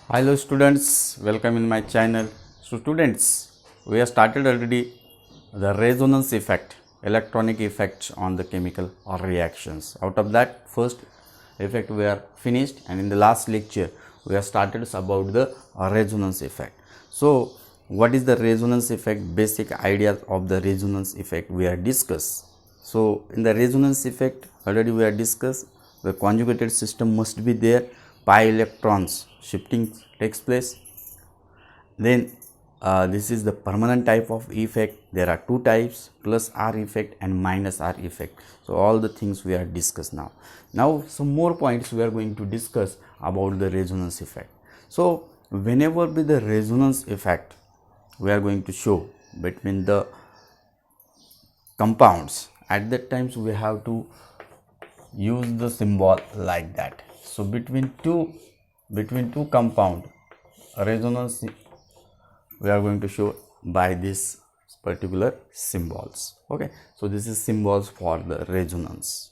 Hello students, welcome in my channel. So students, we have started already the resonance effect, electronic effects on the chemical or reactions. Out of that first effect we are finished, and in the last lecture we have started about the resonance effect. So what is the resonance effect? Basic ideas of the resonance effect we are discussed. So in the resonance effect already we are discussed, the conjugated system must be there, pi electrons shifting takes place. Then this is the permanent type of effect. There are two types, plus R effect and minus R effect. So all the things we are discussed now. Now some more points we are going to discuss about the resonance effect. So whenever be the resonance effect we are going to show between the compounds, at that times we have to use the symbol like that. So between two compound resonance we are going to show by this particular symbols. Okay, so this is symbols for the resonance.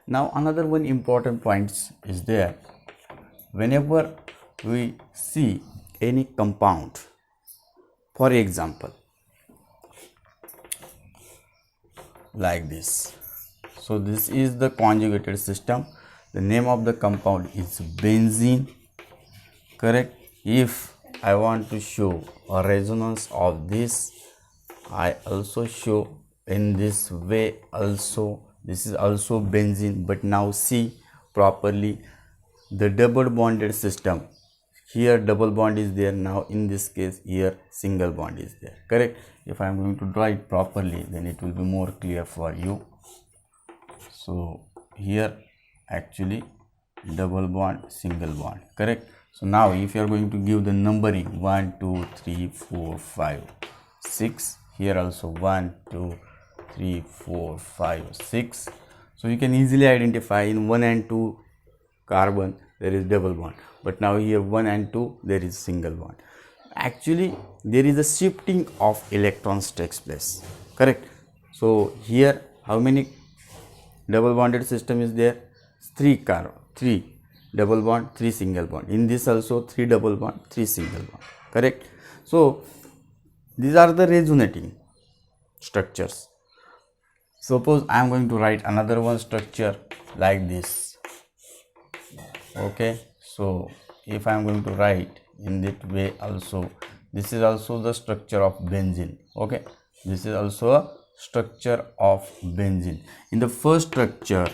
Now another one important points is there. Whenever we see any compound, for example like this, so this is the conjugated system. The name of the compound is benzene, correct? If I want to show a resonance of this, I also show in this way also. This is also benzene, but now see properly the double bonded system. Here double bond is there, now in this case here single bond is there, correct? If I am going to draw it properly, then it will be more clear for you. So here actually double bond, single bond, correct? So now if you are going to give the numbering 1 2 3 4 5 6, here also 1 2 3 4 5 6, so you can easily identify in 1 and 2 carbon there is double bond, but now here 1 and 2 there is single bond. Actually there is a shifting of electrons takes place, correct? So here how many double bonded system is there? 3 double bond, 3 single bond. In this also 3 double bond, 3 single bond, correct? So these are the resonating structures. Suppose I am going to write another one structure like this. Okay, so if I am going to write in that way also, this is also the structure of benzene. Okay, this is also a structure of benzene. In the first structure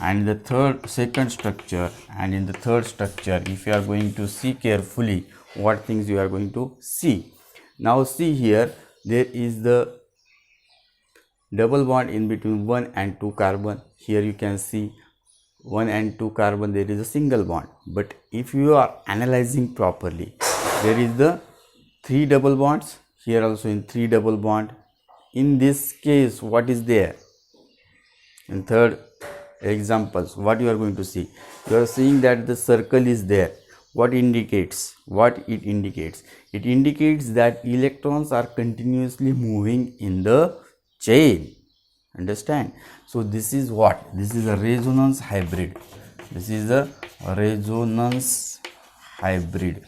and the second structure and in the third structure, if you are going to see carefully what things you are going to see. Now see here, there is the double bond in between 1 and 2 carbon. Here you can see 1 and 2 carbon there is a single bond, but if you are analyzing properly, there is the 3 double bonds, here also in 3 double bond. In this case what is there? In third examples what you are going to see? You are seeing that the circle is there. What indicates? What it indicates? It indicates that electrons are continuously moving in the chain. Understand? So this is what? This is a resonance hybrid. This is a resonance hybrid,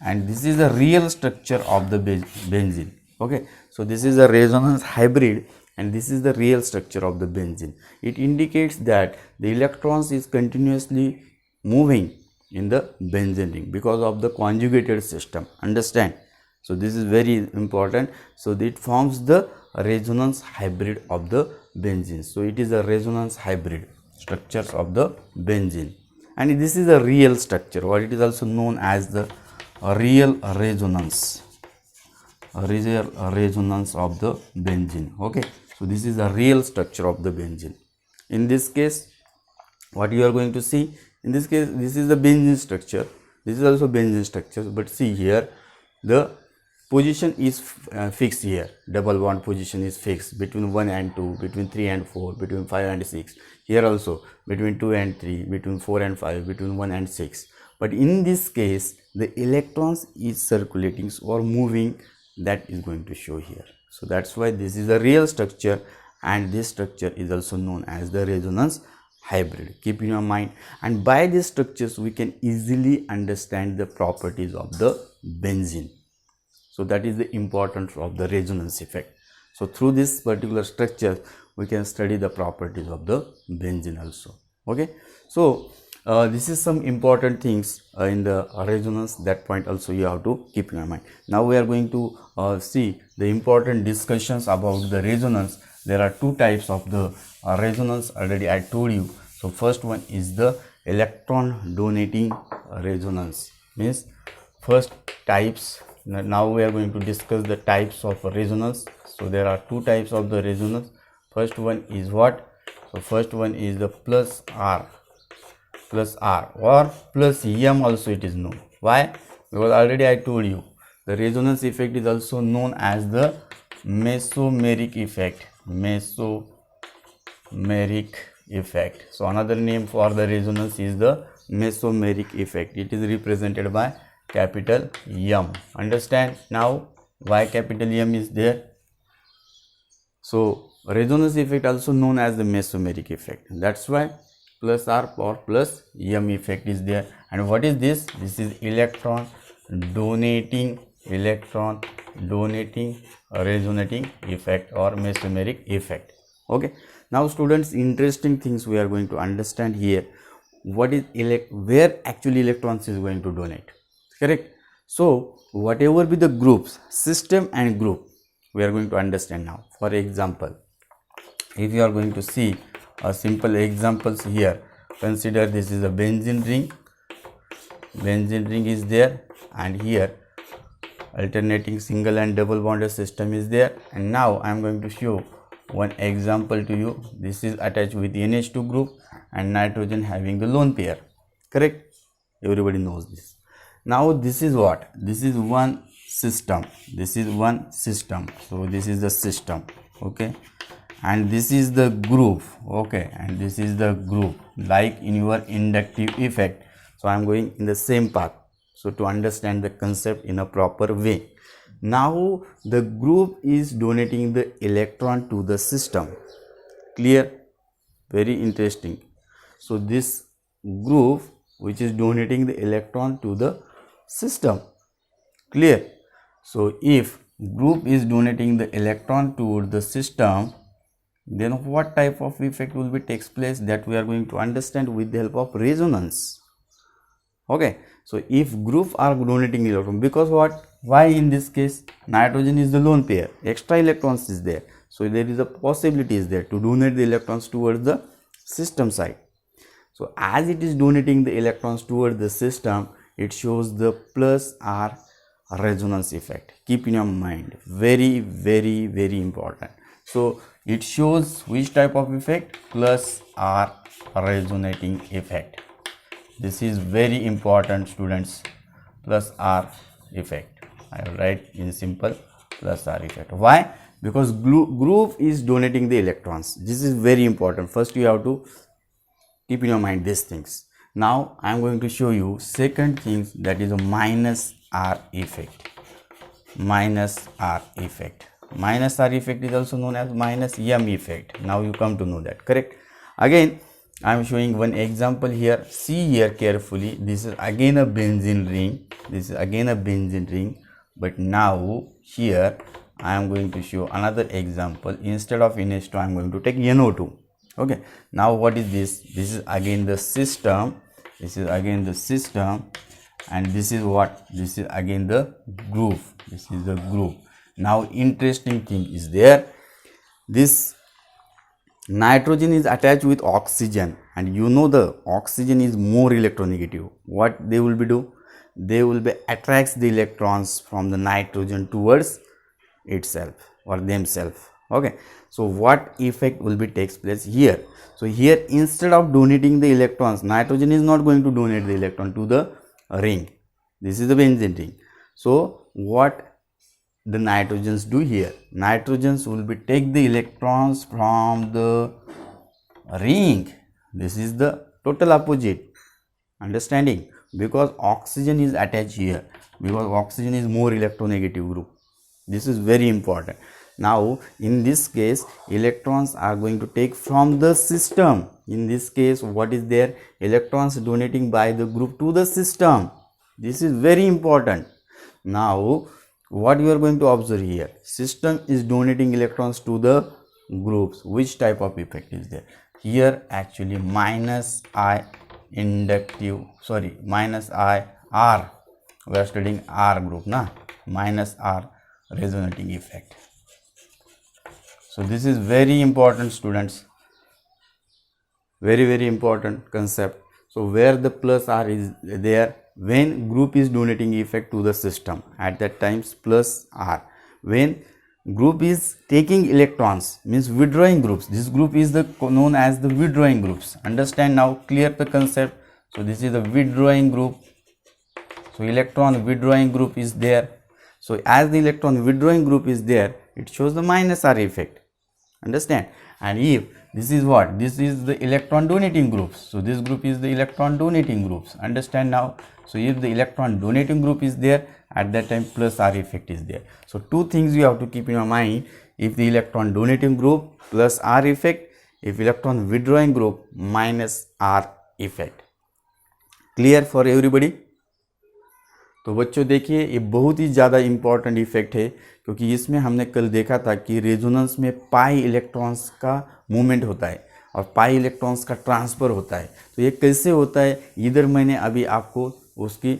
and this is the real structure of the benzene. Okay, so this is a resonance hybrid and this is the real structure of the benzene. It indicates that the electrons is continuously moving in the benzene ring because of the conjugated system. Understand? So this is very important. So it forms the resonance hybrid of the benzene. So it is a resonance hybrid structures of the benzene, and this is a real structure, or it is also known as the real resonance, real resonance of the benzene. Okay, so this is the real structure of the benzene. In this case what you are going to see, in this case this is the benzene structure, this is also benzene structure, but see here the position is fixed. Here double bond position is fixed between 1 and 2, between 3 and 4, between 5 and 6. Here also between 2 and 3, between 4 and 5, between 1 and 6. But in this case the electrons is circulating or moving, that is going to show here. So that's why this is a real structure, and this structure is also known as the resonance hybrid. Keep in your mind, and by these structures we can easily understand the properties of the benzene. So that is the importance of the resonance effect. So through this particular structure we can study the properties of the benzene also. Okay, so this is some important things in the resonance. That point also you have to keep in your mind. Now we are going to see the important discussions about the resonance. There are two types of the resonance, already I told you. So first one is the electron donating resonance, means first types. Now we are going to discuss the types of resonance. So there are two types of the resonance. First one is what? So first one is the plus R or plus M also it is known. Why? Because already I told you the resonance effect is also known as the mesomeric effect. Mesomeric effect. So another name for the resonance is the mesomeric effect. It is represented by capital M. Understand now why capital M is there? So resonance effect also known as the mesomeric effect. That's why plus R or plus M effect is there. And what is this? This is electron donating resonating effect or mesomeric effect. Okay, now students, interesting things we are going to understand here. What is where actually electrons is going to donate, correct? So whatever be the groups, system and group, we are going to understand now. For example, if you are going to see a simple examples here, consider this is a benzene ring. Benzene ring is there, and here alternating single and double bonded system is there. And now I am going to show one example to you. This is attached with NH2 group and nitrogen having the lone pair, correct? Everybody knows this. Now this is what? This is one system. So this is the system, okay, and this is the group, okay, and this is the group, like in your inductive effect. So I am going in the same path, so to understand the concept in a proper way. Now the group is donating the electron to the system. Clear? Very interesting. So this group which is donating the electron to the system. Clear? So if group is donating the electron to the system, then what type of effect will be takes place, that we are going to understand with the help of resonance. Okay, so if group are donating electron, because what? Why in this case? Nitrogen is the lone pair, extra electrons is there, so there is a possibility is there to donate the electrons towards the system side. So as it is donating the electrons towards the system, it shows the plus R resonance effect. Keep in your mind, very important. So it shows which type of effect? Plus R resonating effect. This is very important, students. Plus R effect. I will write in simple, plus R effect. Why? Because group is donating the electrons. This is very important. First you have to keep in your mind these things. Now I am going to show you second thing, that is a minus R effect. Minus R effect. Minus R effect is also known as minus M effect. Now you come to know that, correct? Again I am showing one example here. See here carefully. This is again a benzene ring. But now here I am going to show another example. Instead of NH2 I am going to take NO2. Okay. Now what is this? This is again the system. And this is what? This is again the group. Now interesting thing is there. This nitrogen is attached with oxygen, and you know the oxygen is more electronegative. What they will be do? They will be attracts the electrons from the nitrogen towards itself or themselves. Okay, so what effect will be takes place here? So here instead of donating the electrons, nitrogen is not going to donate the electron to the ring. This is the benzene ring. So what the nitrogens do here? Nitrogens will be take the electrons from the ring. This is the total opposite. Understanding? Because oxygen is attached here, because oxygen is more electronegative group. This is very important. Now in this case electrons are going to take from the system. In this case what is there? Electrons donating by the group to the system. This is very important. Now what you are going to observe here, system is donating electrons to the groups. Which type of effect is there here? Actually minus I inductive, minus I R, we are studying R group na, minus R resonating effect. So this is very important students, very important concept. So where the plus R is there, when group is donating effect to the system, at that times plus R. When group is taking electrons, means withdrawing groups, this group is the known as the withdrawing groups. Understand now, clear the concept. So this is the withdrawing group. So electron withdrawing group is there. So as the electron withdrawing group is there, it shows the minus R effect. Understand? And if this is what? This is the electron donating groups. So this group is the electron donating groups. Understand now? So if the electron donating group is there, at that time plus R effect is there. So two things you have to keep in your mind. If the electron donating group, plus R effect. If electron withdrawing group, minus R effect. Clear for everybody? तो बच्चों देखिए ये बहुत ही ज़्यादा important effect है, क्योंकि इसमें हमने कल देखा था कि रेजोनेंस में पाई इलेक्ट्रॉन्स का मूवमेंट होता है और पाई इलेक्ट्रॉन्स का ट्रांसफ़र होता है। तो ये कैसे होता है, इधर मैंने अभी आपको उसकी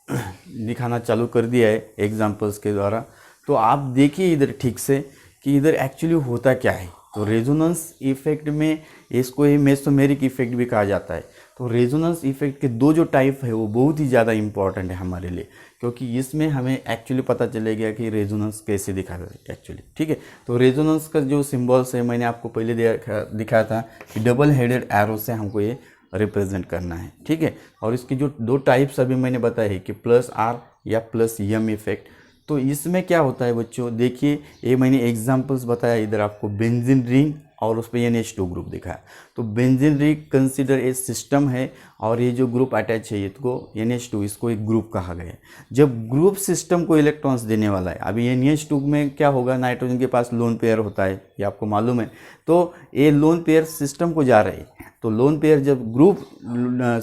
दिखाना चालू कर दिया है एग्जांपल्स के द्वारा। तो आप देखिए इधर ठीक से कि इधर एक्चुअली होता क्या है। तो रेजोनेंस इफेक्ट में इसको ही मेसोमेरिक इफेक्ट भी कहा जाता है। तो रेजोनेंस इफेक्ट के दो जो टाइप है वो बहुत ही ज़्यादा इम्पॉर्टेंट है हमारे लिए, क्योंकि इसमें हमें एक्चुअली पता चलेगा कि रेजोनेंस कैसे दिखाता है एक्चुअली। ठीक है, तो रेजोनेंस का जो सिंबल्स है मैंने आपको पहले दिखाया था कि डबल हेडेड एरो से हमको ये रिप्रेजेंट करना है। ठीक है, और इसकी जो दो टाइप्स अभी मैंने बताया है कि प्लस आर या प्लस एम इफेक्ट। तो इसमें क्या होता है बच्चों, देखिए ये मैंने एग्जांपल्स बताया इधर आपको, बेंजीन रिंग और उस पर NH2 ग्रुप दिखाया। तो benzene ring consider a system है और ये जो ग्रुप अटैच है इसको NH2, इसको एक ग्रुप कहा गया है। जब ग्रुप सिस्टम को इलेक्ट्रॉन्स देने वाला है, अभी NH2 में क्या होगा, नाइट्रोजन के पास लोन पेयर होता है, ये आपको मालूम है। तो ये लोन पेयर सिस्टम को जा रहे हैं। तो लोन पेयर जब ग्रुप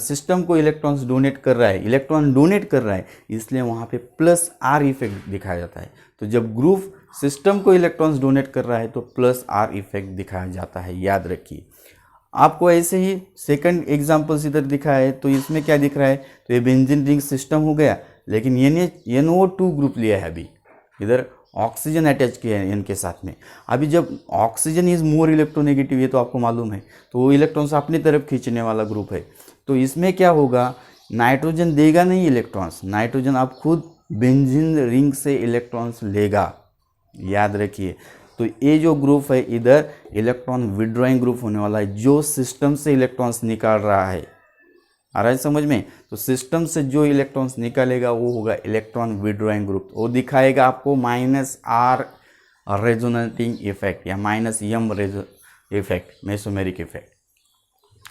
सिस्टम को इलेक्ट्रॉन्स डोनेट कर रहा है, इलेक्ट्रॉन डोनेट कर रहा है, इसलिए वहाँ पे प्लस आर इफेक्ट दिखाया जाता है। तो जब ग्रुप सिस्टम को इलेक्ट्रॉन्स डोनेट कर रहा है तो प्लस आर इफेक्ट दिखाया जाता है, याद रखिए। आपको ऐसे ही सेकंड एग्जांपल्स इधर दिखा है। तो इसमें क्या दिख रहा है, तो ये बेंजीन रिंग सिस्टम हो गया, लेकिन NO2 ग्रुप लिया है। अभी इधर ऑक्सीजन अटैच किया है इनके साथ में। अभी जब ऑक्सीजन इज मोर इलेक्ट्रोनेगेटिव, ये तो आपको मालूम है, तो वो इलेक्ट्रॉन्स अपनी तरफ खींचने वाला ग्रुप है। तो इसमें क्या होगा, नाइट्रोजन देगा नहीं इलेक्ट्रॉन्स, नाइट्रोजन आप खुद बेंजीन रिंग से इलेक्ट्रॉन्स लेगा, याद रखिए। तो ये जो ग्रुप है इधर इलेक्ट्रॉन विड्रॉइंग ग्रुप होने वाला है, जो सिस्टम से इलेक्ट्रॉन्स निकाल रहा है। आ रहा है समझ में? तो सिस्टम से जो इलेक्ट्रॉन्स निकालेगा वो होगा इलेक्ट्रॉन विड्रॉइंग ग्रुप। वो दिखाएगा आपको माइनस आर रेजोनेटिंग इफेक्ट या minus M effect, mesomeric effect.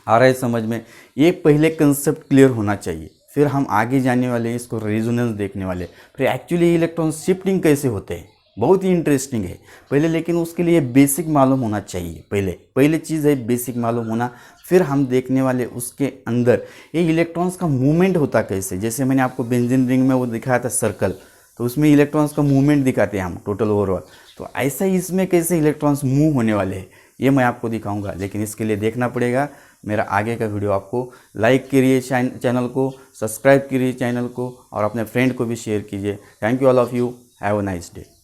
आ रहा है समझ में? ये पहले कंसेप्ट क्लियर होना चाहिए, फिर हम आगे जाने वाले इसको रेजोनेंस देखने वाले, फिर एक्चुअली इलेक्ट्रॉन शिफ्टिंग कैसे होते हैं, बहुत ही इंटरेस्टिंग है पहले। लेकिन उसके लिए बेसिक मालूम होना चाहिए, पहले चीज़ है बेसिक मालूम होना। फिर हम देखने वाले उसके अंदर ये इलेक्ट्रॉन्स का मूवमेंट होता कैसे। जैसे मैंने आपको बेंजीन रिंग में वो दिखाया था सर्कल, तो उसमें इलेक्ट्रॉन्स का मूवमेंट दिखाते हैं हम टोटल ओवरऑल। तो ऐसा ही इसमें कैसे इलेक्ट्रॉन्स मूव होने वाले हैं ये मैं आपको दिखाऊंगा, लेकिन इसके लिए देखना पड़ेगा मेरा आगे का वीडियो। आपको लाइक करिए चैनल को, सब्सक्राइब करिए चैनल को और अपने फ्रेंड को भी शेयर कीजिए। Thank you all of you, have a nice day.